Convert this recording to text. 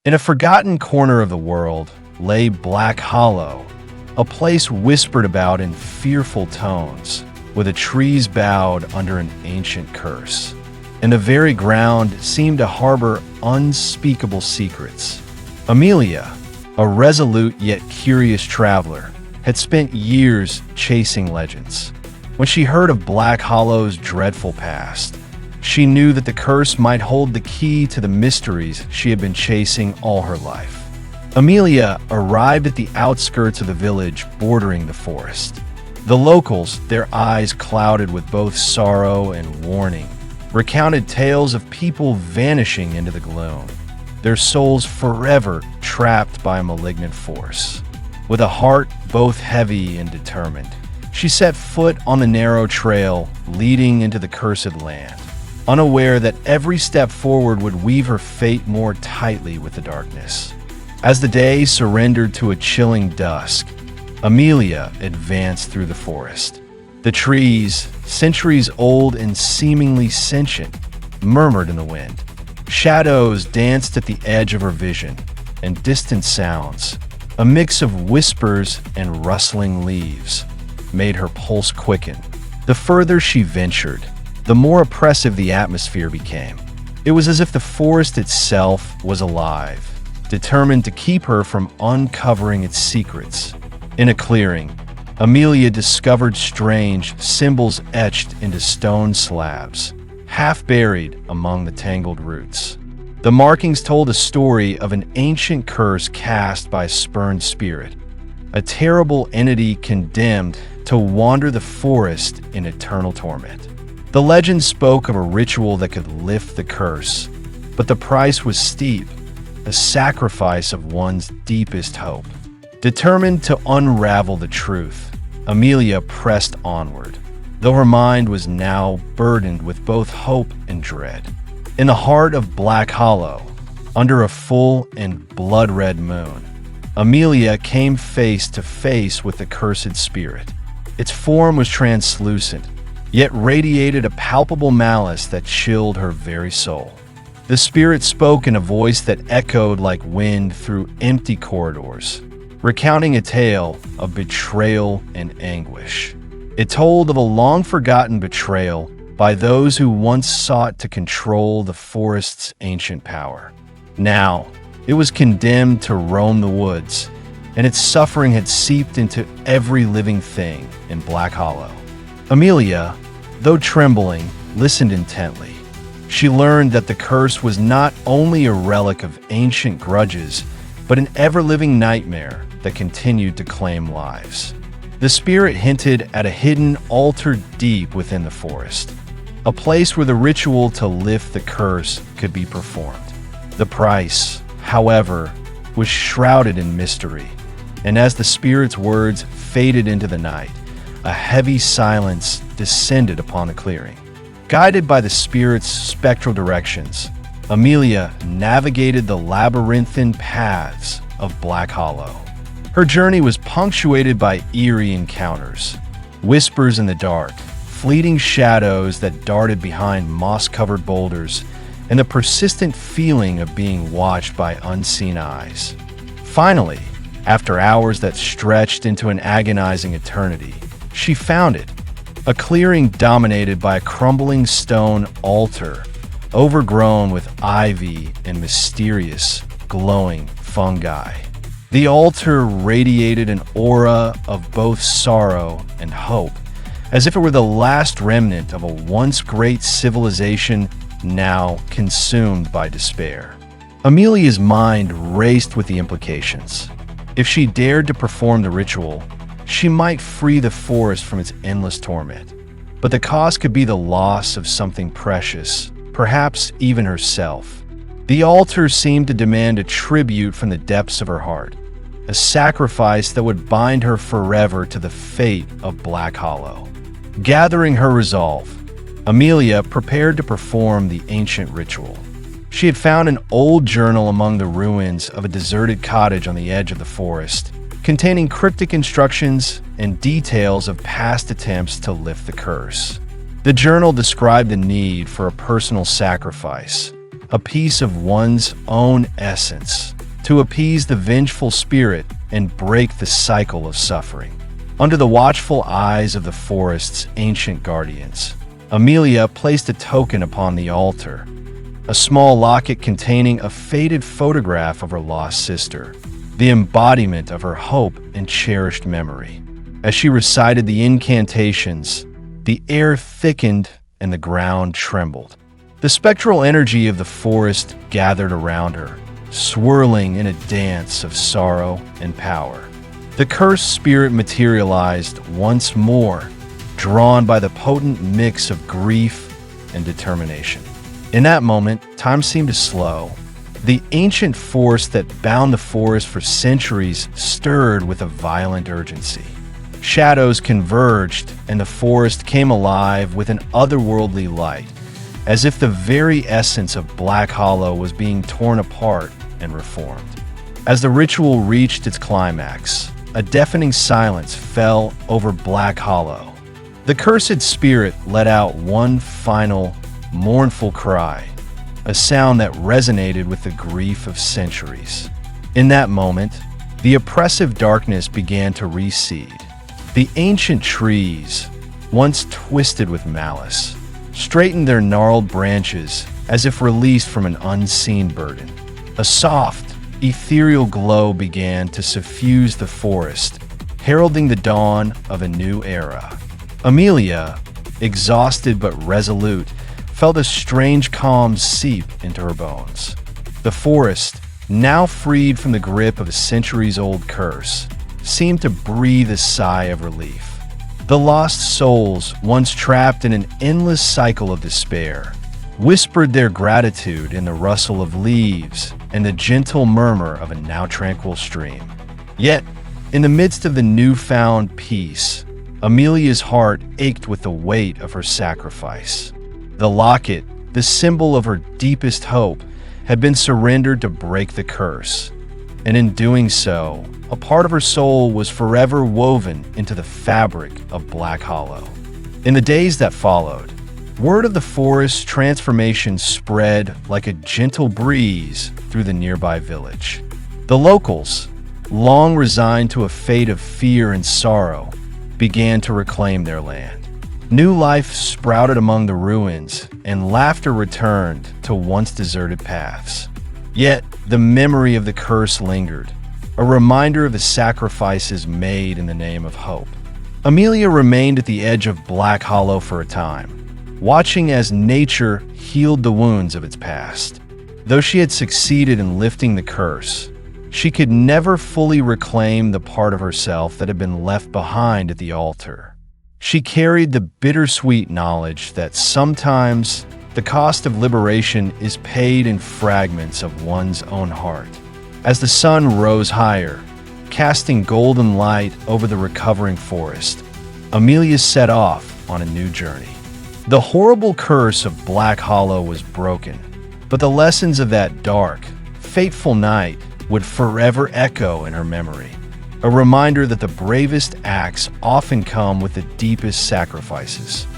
In a forgotten corner of the world lay Black Hollow, a place whispered about in fearful tones, where the trees bowed under an ancient curse, and the very ground seemed to harbor unspeakable secrets. Amelia, a resolute yet curious traveler, had spent years chasing legends. When she heard of Black Hollow's dreadful past, she knew that the curse might hold the key to the mysteries she had been chasing all her life. Amelia arrived at the outskirts of the village bordering the forest. The locals, their eyes clouded with both sorrow and warning, recounted tales of people vanishing into the gloom, their souls forever trapped by a malignant force. With a heart both heavy and determined, she set foot on the narrow trail leading into the cursed land, unaware that every step forward would weave her fate more tightly with the darkness. As the day surrendered to a chilling dusk, Amelia advanced through the forest. The trees, centuries old and seemingly sentient, murmured in the wind. Shadows danced at the edge of her vision, and distant sounds, a mix of whispers and rustling leaves, made her pulse quicken. The further she ventured, the more oppressive the atmosphere became. It was as if the forest itself was alive, determined to keep her from uncovering its secrets. In a clearing, Amelia discovered strange symbols etched into stone slabs, half buried among the tangled roots. The markings told a story of an ancient curse cast by a spurned spirit, a terrible entity condemned to wander the forest in eternal torment. The legend spoke of a ritual that could lift the curse, but the price was steep, a sacrifice of one's deepest hope. Determined to unravel the truth, Amelia pressed onward, though her mind was now burdened with both hope and dread. In the heart of Black Hollow, under a full and blood-red moon, Amelia came face to face with the cursed spirit. Its form was translucent, yet radiated a palpable malice that chilled her very soul. The spirit spoke in a voice that echoed like wind through empty corridors, recounting a tale of betrayal and anguish. It told of a long-forgotten betrayal by those who once sought to control the forest's ancient power. Now, it was condemned to roam the woods, and its suffering had seeped into every living thing in Black Hollow. Amelia, though trembling, listened intently. She learned that the curse was not only a relic of ancient grudges, but an ever-living nightmare that continued to claim lives. The spirit hinted at a hidden altar deep within the forest, a place where the ritual to lift the curse could be performed. The price, however, was shrouded in mystery, and as the spirit's words faded into the night, a heavy silence descended upon the clearing. Guided by the spirit's spectral directions, Amelia navigated the labyrinthine paths of Black Hollow. Her journey was punctuated by eerie encounters, whispers in the dark, fleeting shadows that darted behind moss-covered boulders, and the persistent feeling of being watched by unseen eyes. Finally, after hours that stretched into an agonizing eternity, she found it, a clearing dominated by a crumbling stone altar, overgrown with ivy and mysterious, glowing fungi. The altar radiated an aura of both sorrow and hope, as if it were the last remnant of a once great civilization now consumed by despair. Amelia's mind raced with the implications. If she dared to perform the ritual, she might free the forest from its endless torment. But the cost could be the loss of something precious, perhaps even herself. The altar seemed to demand a tribute from the depths of her heart, a sacrifice that would bind her forever to the fate of Black Hollow. Gathering her resolve, Amelia prepared to perform the ancient ritual. She had found an old journal among the ruins of a deserted cottage on the edge of the forest, containing cryptic instructions and details of past attempts to lift the curse. The journal described the need for a personal sacrifice, a piece of one's own essence, to appease the vengeful spirit and break the cycle of suffering. Under the watchful eyes of the forest's ancient guardians, Amelia placed a token upon the altar, a small locket containing a faded photograph of her lost sister, the embodiment of her hope and cherished memory. As she recited the incantations, the air thickened and the ground trembled. The spectral energy of the forest gathered around her, swirling in a dance of sorrow and power. The cursed spirit materialized once more, drawn by the potent mix of grief and determination. In that moment, time seemed to slow. The ancient force that bound the forest for centuries stirred with a violent urgency. Shadows converged, and the forest came alive with an otherworldly light, as if the very essence of Black Hollow was being torn apart and reformed. As the ritual reached its climax, a deafening silence fell over Black Hollow. The cursed spirit let out one final, mournful cry, a sound that resonated with the grief of centuries. In that moment, the oppressive darkness began to recede. The ancient trees, once twisted with malice, straightened their gnarled branches as if released from an unseen burden. A soft, ethereal glow began to suffuse the forest, heralding the dawn of a new era. Amelia, exhausted but resolute, felt a strange calm seep into her bones. The forest, now freed from the grip of a centuries-old curse, seemed to breathe a sigh of relief. The lost souls, once trapped in an endless cycle of despair, whispered their gratitude in the rustle of leaves and the gentle murmur of a now tranquil stream. Yet, in the midst of the newfound peace, Amelia's heart ached with the weight of her sacrifice. The locket, the symbol of her deepest hope, had been surrendered to break the curse, and in doing so, a part of her soul was forever woven into the fabric of Black Hollow. In the days that followed, word of the forest's transformation spread like a gentle breeze through the nearby village. The locals, long resigned to a fate of fear and sorrow, began to reclaim their land. New life sprouted among the ruins, and laughter returned to once deserted paths. Yet, the memory of the curse lingered, a reminder of the sacrifices made in the name of hope. Amelia remained at the edge of Black Hollow for a time, watching as nature healed the wounds of its past. Though she had succeeded in lifting the curse, she could never fully reclaim the part of herself that had been left behind at the altar. She carried the bittersweet knowledge that sometimes the cost of liberation is paid in fragments of one's own heart. As the sun rose higher, casting golden light over the recovering forest, Amelia set off on a new journey. The horrible curse of Black Hollow was broken, but the lessons of that dark, fateful night would forever echo in her memory, a reminder that the bravest acts often come with the deepest sacrifices.